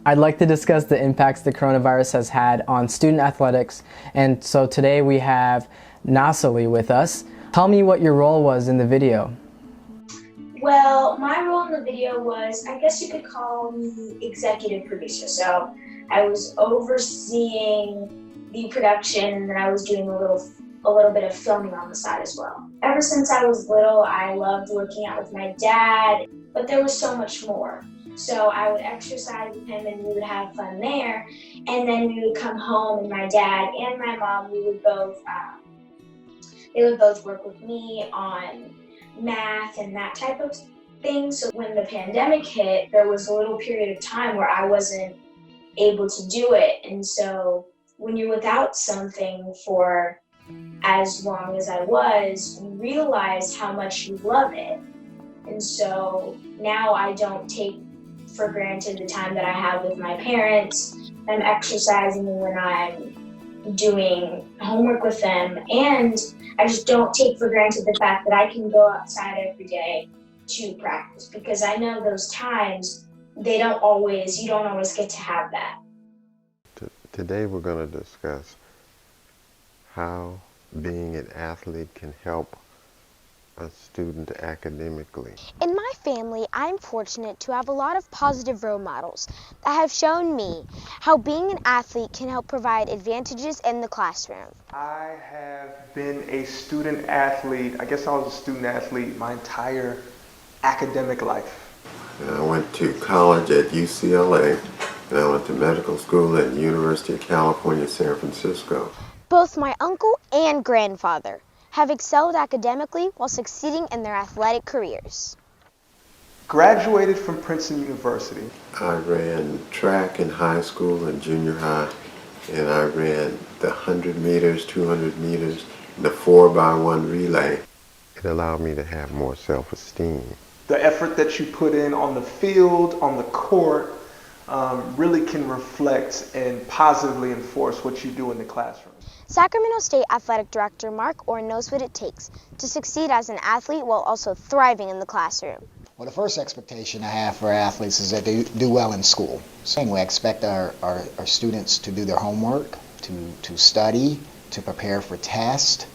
I'd like to discuss the impacts the coronavirus has had on student athletics, and so today we have Nassali with us. Tell me what your role was in the video. Well, my role in the video was, I guess you could call me executive producer. So I was overseeing the production, and then I was doing a little bit of filming on the side as well. Ever since I was little, I loved working out with my dad, but there was so much more. So I would exercise with him and we would have fun there. And then we would come home and my dad and my mom, they would both work with me on math and that type of thing. So when the pandemic hit, there was a little period of time where I wasn't able to do it. And so when you're without something for as long as I was, you realize how much you love it. And so now I don't take for granted the time that I have with my parents. I'm exercising when I'm doing homework with them, and I just don't take for granted the fact that I can go outside every day to practice, because I know those times you don't always get to have that. Today we're going to discuss how being an athlete can help a student academically. In my family, I'm fortunate to have a lot of positive role models that have shown me how being an athlete can help provide advantages in the classroom. I have been a student athlete. I guess I was a student athlete my entire academic life. And I went to college at UCLA, and I went to medical school at the University of California, San Francisco. Both my uncle and grandfather have excelled academically while succeeding in their athletic careers. Graduated from Princeton University. I ran track in high school and junior high, and I ran the 100 meters, 200 meters, and the 4x1 relay. It allowed me to have more self-esteem. The effort that you put in on the field, on the court, really can reflect and positively enforce what you do in the classroom. Sacramento State Athletic Director Mark Orr knows what it takes to succeed as an athlete while also thriving in the classroom. Well, the first expectation I have for athletes is that they do well in school. So we expect our students to do their homework, to study, to prepare for tests,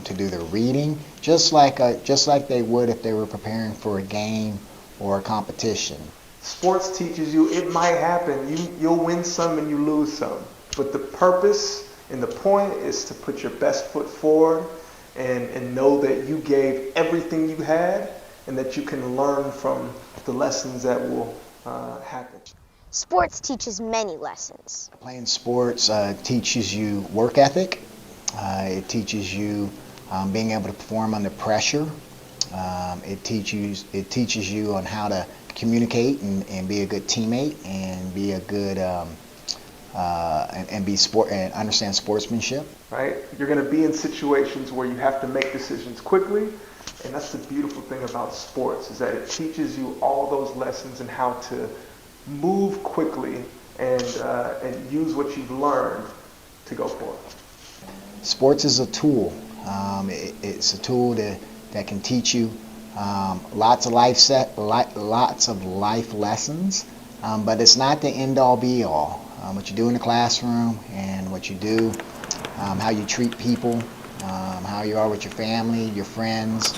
to do their reading, just like they would if they were preparing for a game or a competition. Sports teaches you it might happen. You'll win some and you lose some. But the purpose and the point is to put your best foot forward and know that you gave everything you had and that you can learn from the lessons that will happen. Sports teaches many lessons. Playing sports teaches you work ethic. It teaches you being able to perform under pressure. It teaches you on how to communicate and be a good teammate and be a good and understand sportsmanship. Right? You're going to be in situations where you have to make decisions quickly, and that's the beautiful thing about sports, is that it teaches you all those lessons and how to move quickly and use what you've learned to go forward. Sports is a tool. It's a tool that can teach you lots of life lessons, but it's not the end-all be-all. What you do in the classroom and what you do, how you treat people, how you are with your family, your friends,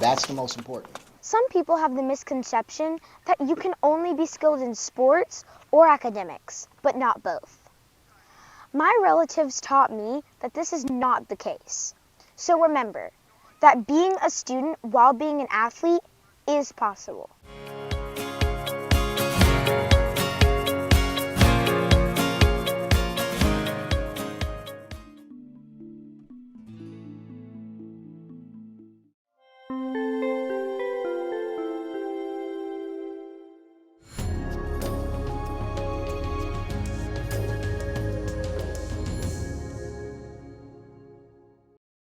that's the most important. Some people have the misconception that you can only be skilled in sports or academics, but not both. My relatives taught me that this is not the case. So remember that being a student while being an athlete is possible.